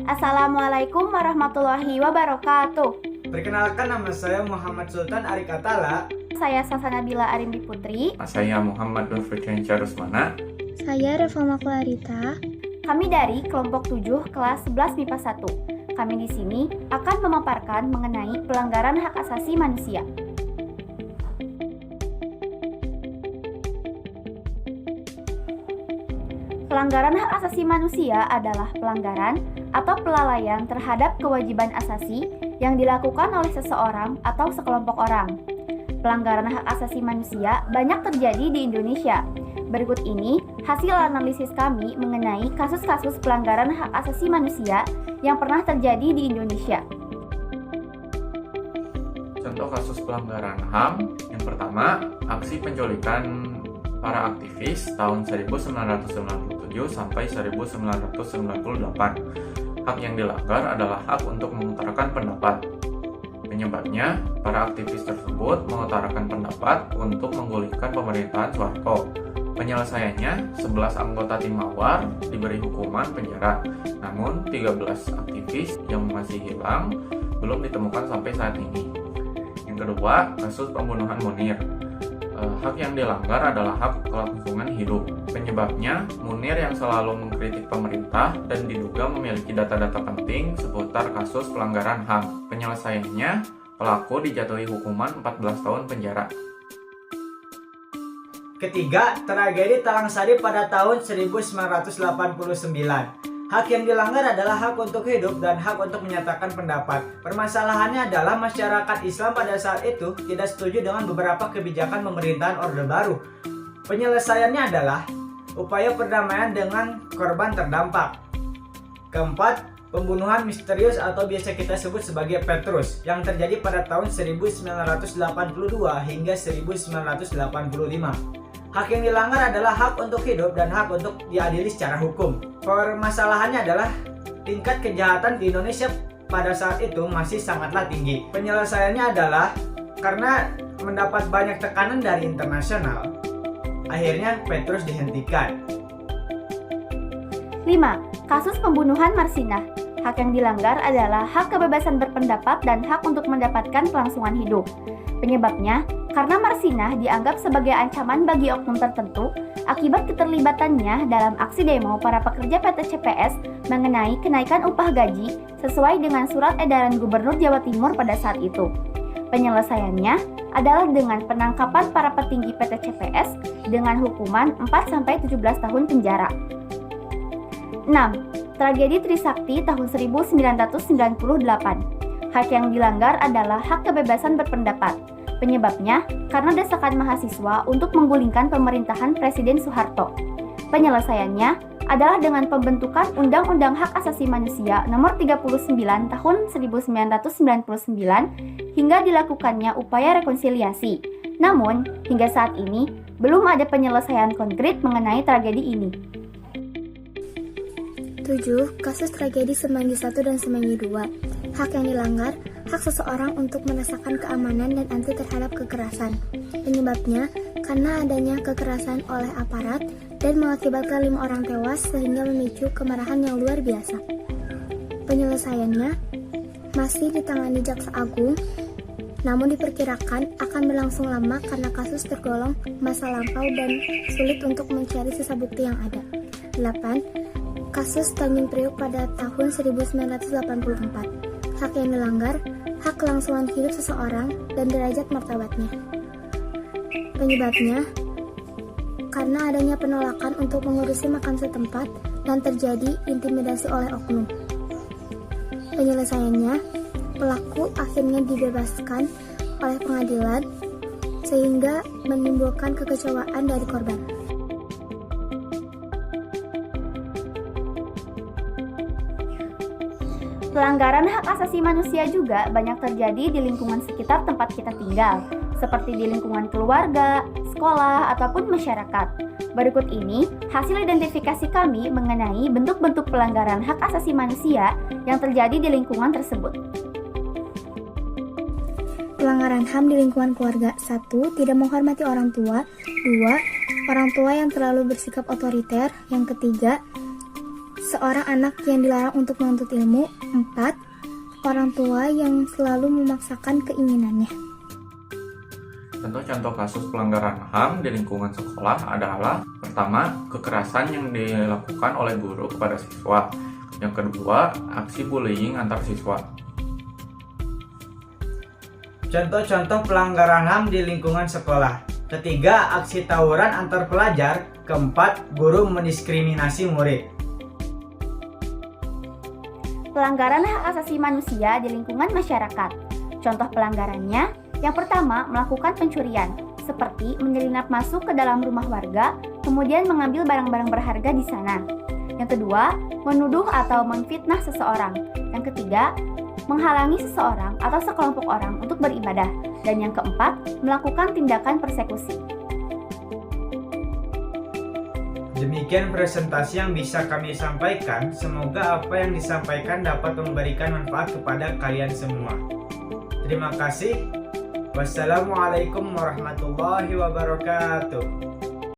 Assalamualaikum warahmatullahi wabarakatuh. Perkenalkan, nama saya Muhammad Sultan Arikatala. Saya Sasanabila Arimbi Putri. Saya Muhammad Nur Firdiansyah Rusmana. Saya Reforma Clarita. Kami dari kelompok 7 kelas 11 MIPA 1. Kami di sini akan memaparkan mengenai pelanggaran hak asasi manusia. Pelanggaran hak asasi manusia adalah pelanggaran atau pelalaian terhadap kewajiban asasi yang dilakukan oleh seseorang atau sekelompok orang. Pelanggaran hak asasi manusia banyak terjadi di Indonesia. Berikut ini hasil analisis kami mengenai kasus-kasus pelanggaran hak asasi manusia yang pernah terjadi di Indonesia. Contoh kasus pelanggaran HAM, yang pertama, aksi penculikan para aktivis tahun 1997 sampai 1998. Hak yang dilanggar adalah hak untuk mengutarakan pendapat. Penyebabnya, para aktivis tersebut mengutarakan pendapat untuk menggulingkan pemerintahan Soeharto. Penyelesaiannya, 11 anggota tim Mawar diberi hukuman penjara. Namun, 13 aktivis yang masih hilang belum ditemukan sampai saat ini. Yang kedua, kasus pembunuhan Munir. Hak yang dilanggar adalah hak kelangsungan hidup. Penyebabnya, Munir yang selalu mengkritik pemerintah dan diduga memiliki data-data penting seputar kasus pelanggaran HAM. Penyelesaiannya, pelaku dijatuhi hukuman 14 tahun penjara. Ketiga, tragedi Talang Sari pada tahun 1989. Hak yang dilanggar adalah hak untuk hidup dan hak untuk menyatakan pendapat. Permasalahannya adalah masyarakat Islam pada saat itu tidak setuju dengan beberapa kebijakan pemerintahan Orde Baru. Penyelesaiannya adalah upaya perdamaian dengan korban terdampak. Keempat, pembunuhan misterius atau biasa kita sebut sebagai Petrus yang terjadi pada tahun 1982 hingga 1985. Hak yang dilanggar adalah hak untuk hidup dan hak untuk diadili secara hukum. Permasalahannya adalah tingkat kejahatan di Indonesia pada saat itu masih sangatlah tinggi. Penyelesaiannya adalah karena mendapat banyak tekanan dari internasional, akhirnya Petrus dihentikan. 5. Kasus pembunuhan Marsinah. Hak yang dilanggar adalah hak kebebasan berpendapat dan hak untuk mendapatkan kelangsungan hidup. Penyebabnya, karena Marsinah dianggap sebagai ancaman bagi oknum tertentu akibat keterlibatannya dalam aksi demo para pekerja PT CPS mengenai kenaikan upah gaji sesuai dengan surat edaran Gubernur Jawa Timur pada saat itu. Penyelesaiannya adalah dengan penangkapan para petinggi PT CPS dengan hukuman 4-17 tahun penjara. 6. Tragedi Trisakti tahun 1998. Hak yang dilanggar adalah hak kebebasan berpendapat. Penyebabnya karena desakan mahasiswa untuk menggulingkan pemerintahan Presiden Soeharto. Penyelesaiannya adalah dengan pembentukan Undang-Undang Hak Asasi Manusia Nomor 39 Tahun 1999 hingga dilakukannya upaya rekonsiliasi. Namun, hingga saat ini belum ada penyelesaian konkret mengenai tragedi ini. 7. Kasus tragedi Semanggi 1 dan Semanggi 2. Hak yang dilanggar, hak seseorang untuk merasakan keamanan dan anti terhadap kekerasan. Penyebabnya, karena adanya kekerasan oleh aparat dan mengakibatkan 5 orang tewas sehingga memicu kemarahan yang luar biasa. Penyelesaiannya masih ditangani Jaksa Agung, namun diperkirakan akan berlangsung lama karena kasus tergolong masa lampau dan sulit untuk mencari sisa bukti yang ada. 8. Kasus Tanjung Priok pada tahun 1984. Hak yang dilanggar, hak kelangsungan hidup seseorang dan derajat martabatnya. Penyebabnya, karena adanya penolakan untuk mengurusi makam setempat dan terjadi intimidasi oleh oknum. Penyelesaiannya, pelaku akhirnya dibebaskan oleh pengadilan sehingga menimbulkan kekecewaan dari korban. Pelanggaran hak asasi manusia juga banyak terjadi di lingkungan sekitar tempat kita tinggal, seperti di lingkungan keluarga, sekolah, ataupun masyarakat. Berikut ini hasil identifikasi kami mengenai bentuk-bentuk pelanggaran hak asasi manusia yang terjadi di lingkungan tersebut. Pelanggaran HAM di lingkungan keluarga. 1. Tidak menghormati orang tua. 2. Orang tua yang terlalu bersikap otoriter. Yang ketiga, seorang anak yang dilarang untuk menuntut ilmu. 4. Orang tua yang selalu memaksakan keinginannya. Contoh-contoh kasus pelanggaran HAM di lingkungan sekolah adalah: pertama, kekerasan yang dilakukan oleh guru kepada siswa. Yang kedua, aksi bullying antar siswa. Contoh-contoh pelanggaran HAM di lingkungan sekolah. Ketiga, aksi tawuran antar pelajar. Keempat, guru mendiskriminasi murid. Pelanggaran hak asasi manusia di lingkungan masyarakat. Contoh pelanggarannya, yang pertama, melakukan pencurian, seperti menyelinap masuk ke dalam rumah warga, kemudian mengambil barang-barang berharga di sana. Yang kedua, menuduh atau memfitnah seseorang. Yang ketiga, menghalangi seseorang atau sekelompok orang untuk beribadah. Dan yang keempat, melakukan tindakan persekusi. Demikian presentasi yang bisa kami sampaikan. Semoga apa yang disampaikan dapat memberikan manfaat kepada kalian semua. Terima kasih. Wassalamualaikum warahmatullahi wabarakatuh.